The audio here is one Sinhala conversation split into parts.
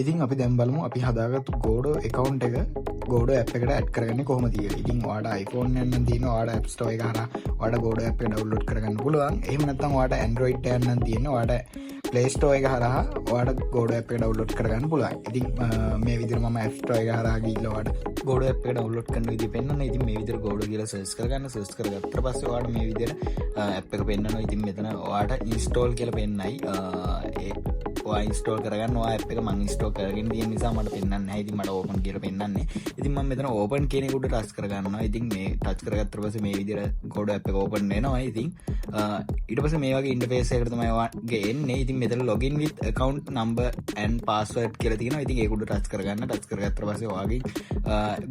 ඉතින් අපි දැන් බලමු අපි හදාගත්තු Godo account එක Godo app එකට add කරගන්නේ කොහොමද කියලා. ඉතින් ඔයාලට iPhone එකක් නම් තියෙනවා ඔයාලට App Store එක හරහා ඔයාලට Godo app එක download කරගන්න පුළුවන්. එහෙම නැත්නම් ඔයාලට Android එකක් නම් තියෙනවා ඔයාලට Play Store එක හරහා ඔයාලට Godo app එක download කරගන්න පුළුවන්. ඉතින් මේ විදිහට මම App Store එක හරහා ගිහිල්ලා ඔයාලට Godo app එක download කරන විදිහ පෙන්නනවා. ඉතින් මේ විදිහට Godo කියලා search කරගන්න. search කරගත්තට පස්සේ ඔයාලට මේ විදිහට app එක පෙන්නනවා. ඉතින් මෙතන ඔයාලට install කියලා පෙන්නයි. ඔයා install කරගන්න ඔයා app එක මම install කරගෙන තියෙන නිසා මට පෙන්නන්නේ නැහැ. ඉතින් මට open කියලා පෙන්නන්නේ. ඉතින් මම මෙතන open කියන එක උඩ touch කරගන්නවා. ඉතින් මේ touch කරගත්තට පස්සේ මේ විදිහට Godo app එක open වෙනවා. ඉතින් ඊට පස්සේ මේ වගේ interface එකකට තමයි ඔයාගේ එන්නේ. ඉතින් මෙතන login with account number and password කියලා තියෙනවා. ඉතින් ඒක උඩ touch කරගන්න. touch කරගත්තට පස්සේ ඔයාගේ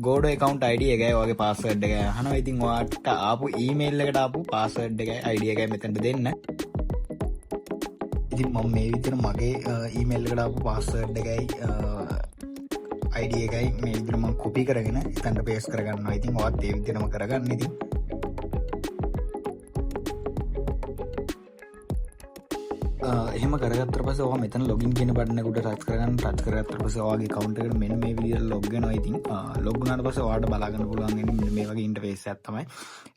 Godo account ID එකයි ඔයාගේ password එකයි අහනවා. ඉතින් ඔයාට ආපු email එකට ආපු password එකයි ID එකයි මෙතනට දෙන්න. ඉතින් මම මේ විදිහට මගේ ඊමේල් එකට ආපු පාස්වර්ඩ් එකයි ID එකයි මේ විදිහට මම කොපි කරගෙන එතනට පේස්ට් කරගන්නවා. ඉතින් ඔයත් ඒ විදිහටම කරගන්න. ඉතින් එහෙම කරගත්තට පස්සේ ඔයා මෙතන login කියන බටන් එක උඩ touch කරගන්න. touch කරගත්තට පස්සේ ඔයාගේ account එකට මෙන්න මේ විදිහට log වෙනවා. ඉතින් log වුණාට පස්සේ ඔයාලට බලා ගන්න පුළුවන් වෙන්නේ මෙන්න මේ වගේ interface එකක් තමයි.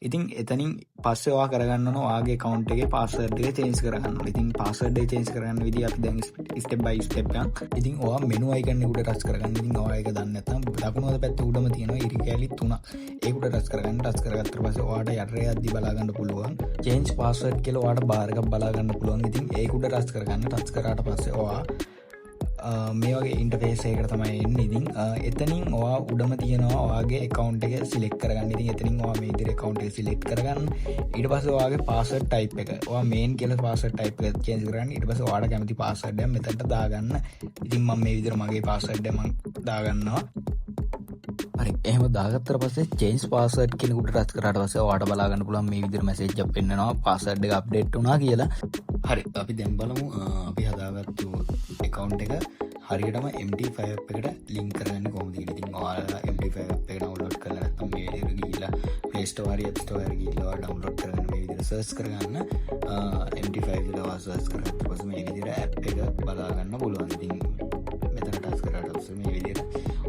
ඉතින් එතනින් පස්සේ ඔයා කරගන්න ඕන ඔයාගේ account එකේ password එක change කරගන්න. ඉතින් password එක change කරගන්න විදිහ අපි දැන් step by step එකක්. ඉතින් ඔයා menu icon එක උඩ touch කරගන්න. ඉතින් ඔයා ඒක දන්නේ නැත්නම් දකුණු අත පැත්තේ උඩම තියෙනවා ඉරි කැලි 3. ඒක උඩ touch කරගන්න. touch කරගත්තට පස්සේ ඔයාට යටරේ යද්දි බලා ගන්න පුළුවන් change password කියලා ඔයාට bar එකක් බලා ගන්න පුළුවන්. ඉතින් ඒක උඩ touch කරගන්න. touch කරාට පස්සේ ඔයා මේ වගේ ඉන්ටර්ෆේස් එකකට තමයි එන්නේ. ඉතින් එතනින් ඔයා උඩම තියෙනවා ඔයාගේ account එක select කරගන්න. ඉතින් එතනින් ඔයා මේ විදිහට account එක select කරගන්න. ඊට පස්සේ ඔයාගේ password type එක ඔයා main කියලා password type එක change කරගන්න. ඊට පස්සේ ඔයාට කැමති password එක මෙතනට දාගන්න. ඉතින් මම මේ විදිහට මගේ password එක මම දාගන්නවා. හරි එහෙම දාගත්තට පස්සේ change password කියන උඩ touch කරාට පස්සේ ඔයාට බලා ගන්න පුළුවන් මේ විදිහට message එකක් පෙන්නනවා password එක update වුණා කියලා. හරි අපි දැන් බලමු අපි හදාගත්තු account එක හරියටම MT5 app එකට link කරගන්නේ කොහොමද කියලා. ඉතින් ඔයාලා MT5 app එක download කරලා නැත්නම් මේ විදිහට ගිහිල්ලා Play Store හරි App Store හරි ගිහිල්ලා download කරගන්න මේ විදිහට search කරගන්න. MT5 කියලා ඔයා search කරගත්ත පස්සේ මේ විදිහට app එක බලා ගන්න පුළුවන්. ඉතින් මෙතන touch කරාට පස්සේ මේ විදිහට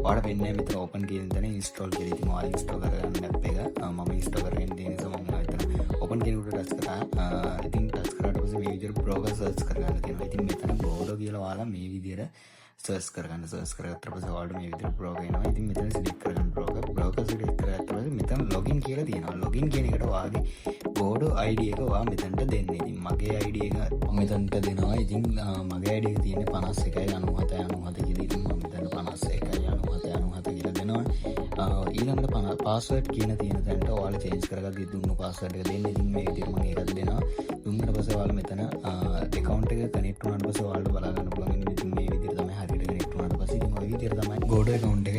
ඔයාලට වෙන්නේ මෙතන open කියන තැන install කියලා. ඉතින් ඔයාලා install කරගන්න app එක මම install කරගෙන තියෙන නිසා මම මෙතන open කියන උඩ touch කරා. ඉතින් touch කරාට පස්සේ මේ විදිහට browser search කරගන්න තියෙනවා. ඉතින් මෙතන Godo කියලා ඔයාලා මේ විදිහට search කරගන්න. search කරගත්තට පස්සේ ඔයාලට මේ විදිහට browser එනවා. ඉතින් මෙතන select කරගන්න browser select කරගත්ත පස්සේ මෙතන login කියලා තියෙනවා. login කියන එකට ඔයාගේ Godo ID එක ඔයා මෙතනට දෙන්න. ඉතින් මගේ ID එක මම මෙතනට දෙනවා. ඉතින් මගේ ID එක තියෙන්නේ 51 97 97 කියලා. ඉතින් මම මෙතන 51 97 97 කියලා දෙනවා. ඊළඟට password කියන තියෙන තැනට ඔයාලා change කරගන්න දුන්නු password එක දෙන්න. ඉතින් මේ විදිහට මම ඒකත් දෙනවා. දුන්නට පස්සේ ඔයාලා මෙතන account එක connect වුණාට පස්සේ ඔයාලට බලා ගන්න පුළුවන්. ඉතින් මේ විදිහට තමයි හරියට connect වුණාට පස්සේ ඉතින් ඔය විදිහට තමයි Godo account එක